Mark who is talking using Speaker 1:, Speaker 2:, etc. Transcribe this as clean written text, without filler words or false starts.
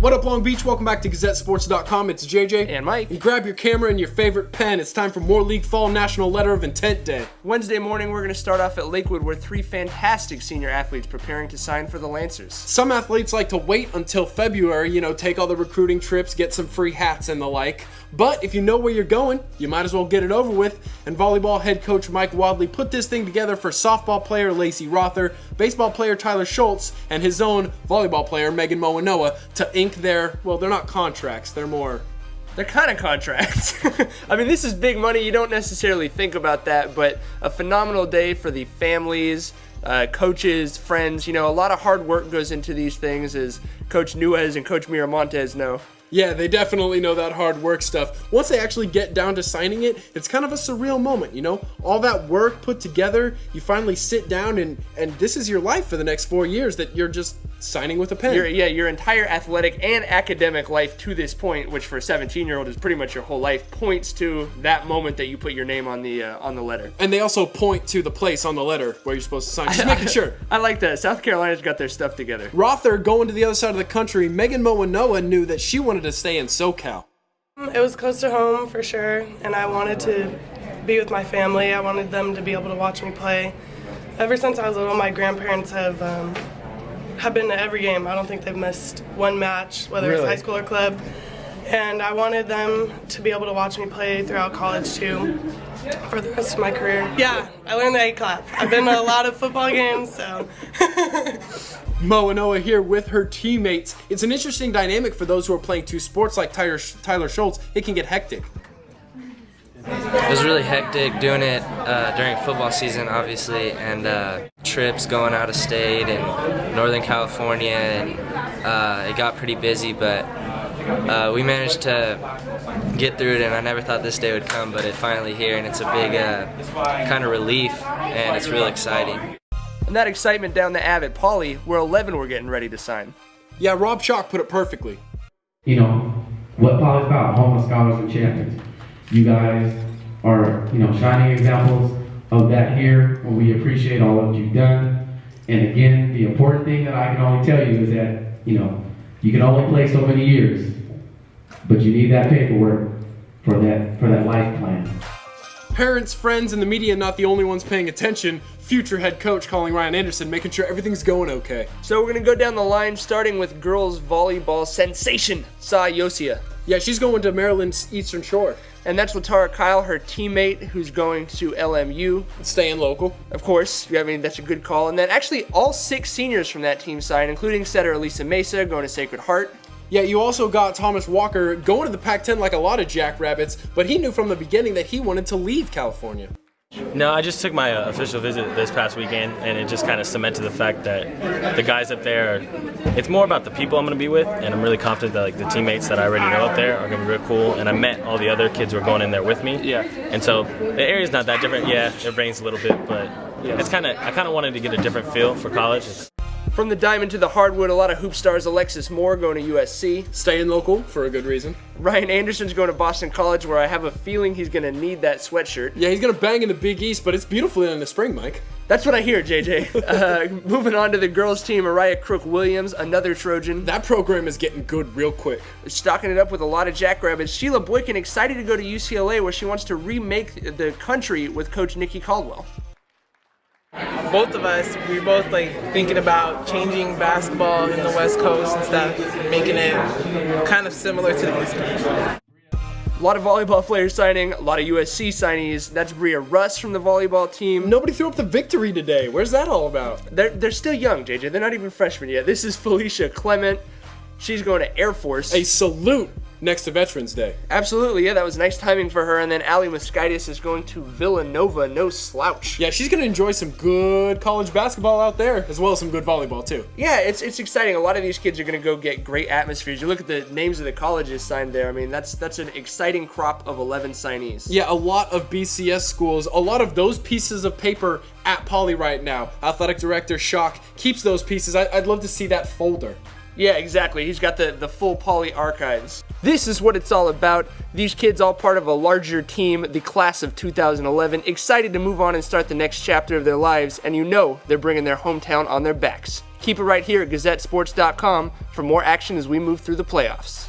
Speaker 1: What up, Long Beach? Welcome back to GazetteSports.com. It's JJ.
Speaker 2: And Mike.
Speaker 1: You grab your camera and your favorite pen. It's time for More League Fall National Letter of Intent Day.
Speaker 2: Wednesday morning, we're going to start off at Lakewood, where three fantastic senior athletes preparing to sign for the Lancers.
Speaker 1: Some athletes like to wait until February, take all the recruiting trips, get some free hats and the like. But if you know where you're going, you might as well get it over with. And volleyball head coach Mike Wadley put this thing together for softball player Lacey Rother, baseball player Tyler Schultz, and his own volleyball player Megan Moanoa to ink their, well, they're not contracts, they're
Speaker 2: kind of contracts. I mean, this is big money. You don't necessarily think about that, but a phenomenal day for the families, coaches, friends. A lot of hard work goes into these things, as Coach Nuez and Coach Miramontes know.
Speaker 1: Yeah, they definitely know that hard work stuff. Once they actually get down to signing it, it's kind of a surreal moment, All that work put together, you finally sit down and this is your life for the next 4 years that you're just signing with a pen.
Speaker 2: Your entire athletic and academic life to this point, which for a 17-year-old is pretty much your whole life, points to that moment that you put your name on the letter.
Speaker 1: And they also point to the place on the letter where you're supposed to sign. Just making sure.
Speaker 2: I like that. South Carolina's got their stuff together.
Speaker 1: Rother going to the other side of the country. Megan Moanoa knew that she wanted to stay in SoCal.
Speaker 3: It was close to home for sure, and I wanted to be with my family. I wanted them to be able to watch me play. Ever since I was little, my grandparents have been to every game. I don't think they've missed one match, whether it's high school or club. And I wanted them to be able to watch me play throughout college too, for the rest of my career. Yeah, I learned the A clap. I've been to a lot of football games, so.
Speaker 1: Moanoa here with her teammates. It's an interesting dynamic for those who are playing two sports like Tyler Schultz. It can get hectic.
Speaker 4: It was really hectic doing it during football season, obviously, and trips going out of state and Northern California, and it got pretty busy, but we managed to get through it, and I never thought this day would come, but it's finally here, and it's a big kind of relief, and it's real exciting.
Speaker 2: And that excitement down the Ave at Pauley, where 11 were getting ready to sign.
Speaker 1: Yeah, Rob Chalk put it perfectly.
Speaker 5: What Pauley's about, home of scholars and champions. You guys are, shining examples of that here, and we appreciate all that you've done. And again, the important thing that I can only tell you is that, you can only play so many years, but you need that paperwork for that life plan.
Speaker 1: Parents, friends, and the media not the only ones paying attention. Future head coach calling Ryan Anderson, making sure everything's going okay.
Speaker 2: So we're going to go down the line, starting with girls volleyball sensation, Sa Yosia.
Speaker 1: Yeah, she's going to Maryland's Eastern Shore.
Speaker 2: And that's Latara Kyle, her teammate, who's going to LMU.
Speaker 1: Staying local.
Speaker 2: Of course. That's a good call. And then actually all 6 seniors from that team signed, including setter Elisa Mesa going to Sacred Heart.
Speaker 1: Yeah, you also got Thomas Walker going to the Pac-10 like a lot of Jackrabbits, but he knew from the beginning that he wanted to leave California.
Speaker 6: No, I just took my official visit this past weekend, and it just kind of cemented the fact that the guys up there, it's more about the people I'm going to be with, and I'm really confident that the teammates that I already know up there are going to be real cool, and I met all the other kids who are going in there with me.
Speaker 2: Yeah.
Speaker 6: And so the area's not that different. Yeah, it rains a little bit, but I kind of wanted to get a different feel for college.
Speaker 2: From the diamond to the hardwood, a lot of hoop stars. Alexis Moore going to USC.
Speaker 1: Staying local for a good reason.
Speaker 2: Ryan Anderson's going to Boston College, where I have a feeling he's going to need that sweatshirt.
Speaker 1: Yeah, he's going to bang in the Big East, but it's beautiful in the spring, Mike.
Speaker 2: That's what I hear, JJ. Moving on to the girls team, Mariah Crook-Williams, another Trojan.
Speaker 1: That program is getting good real quick.
Speaker 2: Stocking it up with a lot of Jackrabbits. Sheila Boykin excited to go to UCLA, where she wants to remake the country with Coach Nikki Caldwell.
Speaker 7: Both of us, we both thinking about changing basketball in the West Coast and stuff, making it kind of similar to the East Coast.
Speaker 2: A lot of volleyball players signing, a lot of USC signees. That's Bria Russ from the volleyball team.
Speaker 1: Nobody threw up the victory today. Where's that all about?
Speaker 2: They're still young, JJ. They're not even freshmen yet. This is Felicia Clement. She's going to Air Force.
Speaker 1: A salute next to Veterans Day.
Speaker 2: Absolutely, yeah, that was nice timing for her. And then Allie Moskaitis is going to Villanova, no slouch.
Speaker 1: Yeah, she's going to enjoy some good college basketball out there, as well as some good volleyball, too.
Speaker 2: Yeah, it's exciting. A lot of these kids are going to go get great atmospheres. You look at the names of the colleges signed there. I mean, that's an exciting crop of 11 signees.
Speaker 1: Yeah, a lot of BCS schools, a lot of those pieces of paper at Pauley right now. Athletic Director Schock keeps those pieces. I'd love to see that folder.
Speaker 2: Yeah, exactly. He's got the full Pauley archives. This is what it's all about. These kids all part of a larger team, the class of 2011, excited to move on and start the next chapter of their lives, and you know they're bringing their hometown on their backs. Keep it right here at GazetteSports.com for more action as we move through the playoffs.